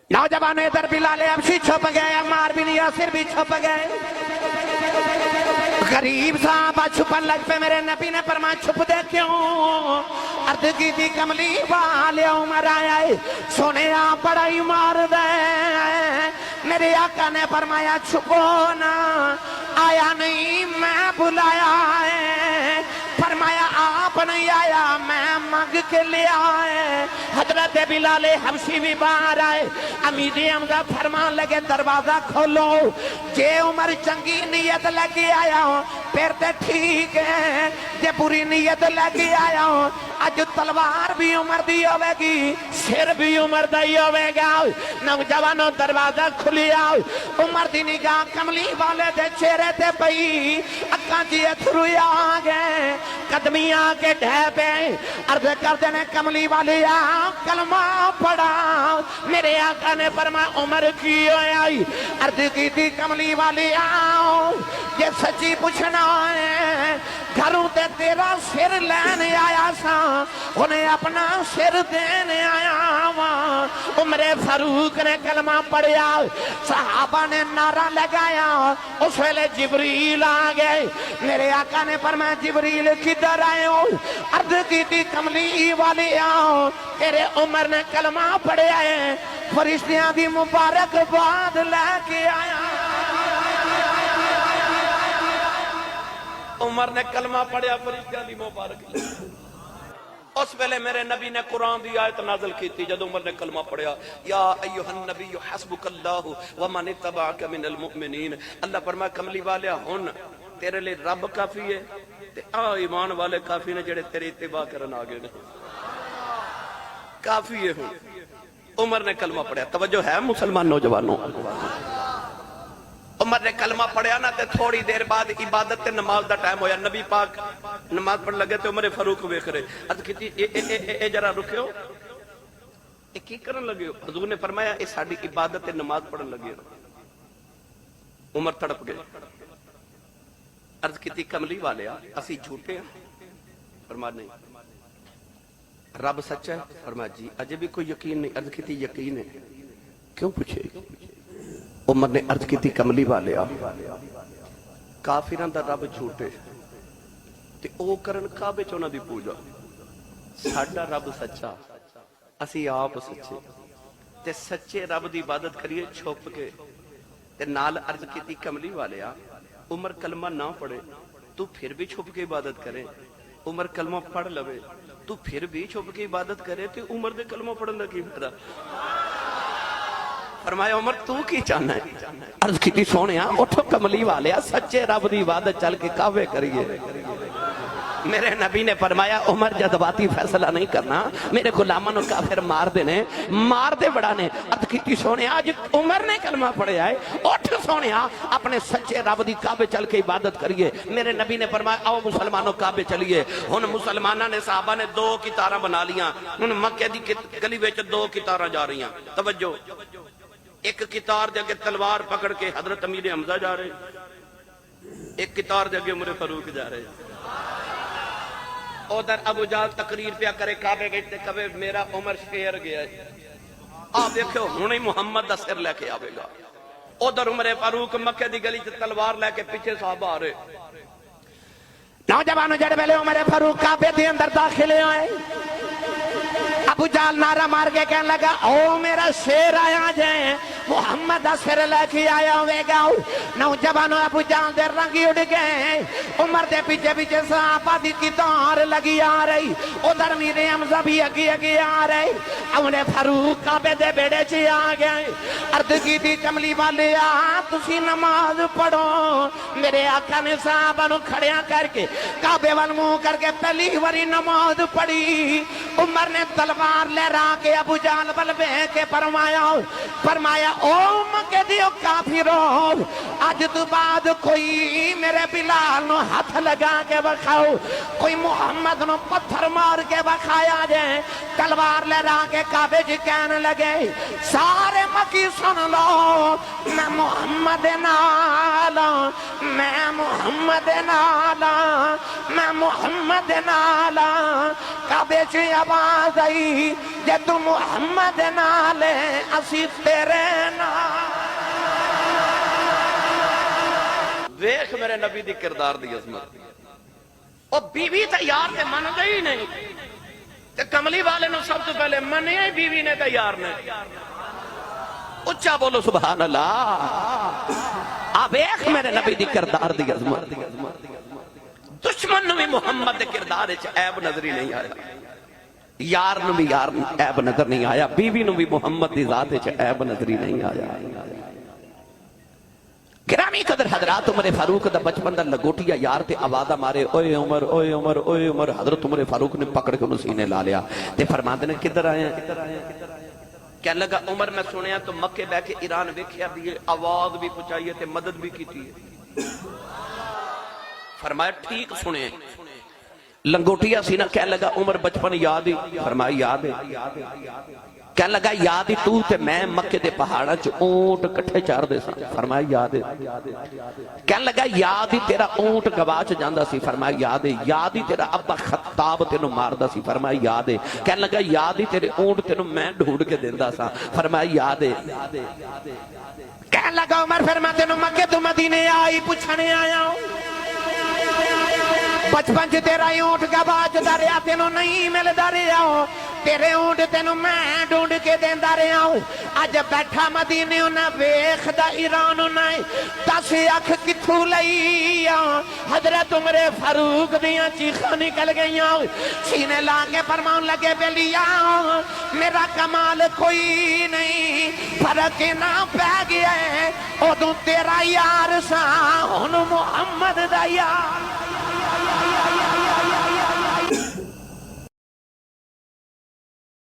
नौजवान इधर बिलाल हबशी छुप गए, अम्मार बिन यासिर भी छुप गए। गरीब साहब छुपन लग पे, मेरे नबी ने फरमाया छुप दे क्यों? अर्ज की थी कमली वाले उमर आया सोने बड़ा ही मार दे। मेरे आका ने फरमाया छुपो ना, आया नहीं मैं बुलाया है। फरमाया आप नहीं आया मैं मांग के ले आए। हजरत बिलाल हबशी भी बाहर आए। अमीर हमजा फरमान लगे दरवाजा खोलो, जे उमर चंगी नीयत लगी आया हो फिर तो ठीक है, जे बुरी नीयत लगी आया हो अज तलवार भी उमर दी होगी, सिर भी उमर दा ही होगा। नौजवानों दरवाजा खुलिया, उमर दी निगाह कमली वाले दे चेहरे ते पई, अक्कां च अथरू आ गए, कदमियां के ढह पे। अर्ज करते ने कमली वाले कलमा पढ़ा। मेरे आका ने फरमाया उमर की आई? अर्ज की थी कमली वाले आओ, ये सच्ची पूछना है, घरों ते तेरा सिर लेने आया सा, उन्हें अपना सिर देने आया वा। उमरे फारूक ने कलमा पढ़िया, सहाबा ने नारा लगाया, उस वेले जिब्रील आ गए। मेरे आका ने फरमाया जिब्रील किधर आए हो? अर्ज की थी कमली वाले आओ, तेरे उमर ने कलमा पढ़िया है, फरिश्तियां दी मुबारकबाद लेके आया। उमर ने कलमा पढ़िया, फरिश्तियां दी मुबारक। उस वेले मेरे नबी ने कुरान दी आयत नाज़िल की थी, जब उमर ने कलमा पढ़िया, या अय्युहन नबी हस्बुकल्लाहु व मन इत्तबाअका मिनल मुमिनीन। अल्लाह फरमाया कमली वाले हुन तेरे लिए रब काफी है ते आ ईमान वाले काफी ने जेड़े तेरी इत्तिबा करन आ गए ने, काफी है। हुन उमर ने कलमा पढ़िया। तवज्जो है मुसलमान नौजवानों, उमर ने कलमा पढ़िया ना ते थोड़ी देर बाद इबादत ते नमाज दा टाइम होया। नबी पाक नमाज पढ़ लगे ते उमर फारूक वेख रहे। अर्ज कीती ए जरा रुकियो, ए की करन लगे हो? हुजूर ने फरमाया ए साडी इबादत ते नमाज पढ़न लगे हो। उमर तड़प गए। अर्ज कीती कमली वाले असी झूठे हैं? फरमाया नहीं। रब सच्चा है? फरमाया जी। अजे भी कोई यकीन नहीं? अर्ज कीती यकीन है। क्यों पूछे? उमर ने अर्ज की कमली वाले काफिरां दा रब झूठे ते ओ करन काबे च उन्हां दी पूजा, साडा रब सच्चा, असी आप सच्चे ते सच्चे रब दी इबादत करिए छुप के। ते नाल अर्ज की कमली वाले उमर कलमा ना पढ़े तू फिर भी छुप के इबादत करे, उमर कलमा पढ़ लवे तू फिर भी छुप के इबादत करे, ते उमर दे कलमा पढ़न दा की फायदा? फरमाया उमर तू की चाहना है? अर्ज की सोने उठो कमली वाले सच्चे रब की इबादत चल के कावे करिए। मेरे नबी ने फरमाया उमर जज्बाती फैसला नहीं करना, मेरे गुलामां नूं काफिर मार देने, मार दे बड़ा ने। अर्ज की सोने आज उमर ने कलमा पढ़िया है, उठ सोने अपने सच्चे रब की काबे चल के इबादत करिए। मेरे नबी ने फरमाया आओ मुसलमानों काबे चलिए। हुण मुसलमाना ने साहबा ने दो कितारां बना लियां, हुण मक्के दी गली विच दो कितारां जा रही। तवज्जो, एक कितार दे अगे तलवार पकड़ के हजरत अमीर हमजा जा रहे, एक कितार दे अगे उमर फारूक जा रहे। उधर अबू जहल तकरीर पे करे काबे गए ते कवे मेरा उमर शेर गया है, आप देखो हुण ही मुहम्मद दा सिर लेके आवेगा। उधर उमर फारूक मक्के दी गली च तलवार लेके पीछे साहबा आ रहे। नौजवानों जड़े वेले उमर फारूक काबे दे अंदर दाखिल होए, अबू जहल नारा मार के कहने लगा ओ मेरा शेर आया जे, मुहम्मद दा सिर लेके आया होगा। नौजवानों अबू जहल दे रंगी उड़ गए। उमर दे पीछे पीछे सहाबा दी कितार लगी आ रही, उधर मीरे हमजा भी अगे अगे आ रहे। उमर फारूक काबे दे बेड़े च आ गए। अर्ज की थी कमली वाले तुसी नमाज पढ़ो। मेरे आका ने सहाबा नूं खड़िया करके काबे वाल मुंह करके पहली बारी नमाज पढ़ी। उमर ने तलवार लहरा के अबू जहल बल बह के फरमाया ओ मक्के दियो काफिरो, اج تو بعد کوئی میرے بلال نو ہاتھ لگا کے بکھاؤ کوئی محمد نو پتھر مار کے بکھایا جائے تلوار لہرا کے کعبے جی کہنے لگے سارے مکی سن لو میں محمد نالا میں محمد نالا میں محمد نالا کعبے جی آواز آئی جے تو محمد نالے اسی تیرے نال ویکھ میرے نبی دی کردار دی عظمت او بیوی تے یار تے من دے ہی نہیں تے کملی والے نو سب تو پہلے منیا ہی بیوی نے تے یار نے اچھا بولو سبحان اللہ اب ایک میرے نبی دی کردار دی عظمت دشمن نو بھی محمد دے کردار وچ عیب نظر ہی نہیں آیا یار نو بھی یار عیب نظر نہیں آیا بیوی نو بھی محمد دی ذات وچ عیب نظر ہی نہیں آیا گرامی قدر حضرات عمر فاروق دا بچپن دا لگوٹیا یار تے آوازہ مارے اوئے عمر اوئے عمر اوئے عمر حضرت عمر فاروق نے پکڑ کے انہوں سینے لا لیا تے فرماندے نے کدھر آئے ہیں کہنے لگا عمر میں سنیا تو مکے بہ کے ایران ویکھیا بھی آواز بھی پہنچائی تے مدد بھی کی تھی فرمایا ٹھیک سنے لنگوٹیا سی نا کہنے لگا عمر بچپن یاد ہی فرمایا یاد ہے کہنے لگا یاد ہی تو تے میں مکے دے پہاڑا چ اونٹ کٹھے چار دے سا فرمایا یاد ہے کہنے لگا یاد ہی تیرا اونٹ گواچ جاندہ سی فرمایا یاد ہے یاد ہی تیرا ابا خطاب تینو ماردہ سی فرمایا یاد ہے کہنے لگا یاد ہی تیرے اونٹ تینو میں ڈھونڈ کے دیندہ سا فرمایا یاد ہے کہنے لگا عمر فرما تینو مکے تو مدینے آئی پوچھنے آیا ہوں بچپن چ تیرا اونٹ گواچ دریا تینو نہیں مل دریا تیرے اونٹ تینو میں ڈھونڈ کے دیندا رہیا اج بیٹھا مدینے نہ ویکھدا ایران نہ دس اکھ کتھوں لئی حضرت عمر فاروق دیاں چیخاں نکل گئیاں سینے لا کے فرمان لگے بیلیا میرا کمال کوئی نہیں فرق نہ پہ گیا ادوں تیرا یار سا ہن محمد دا یار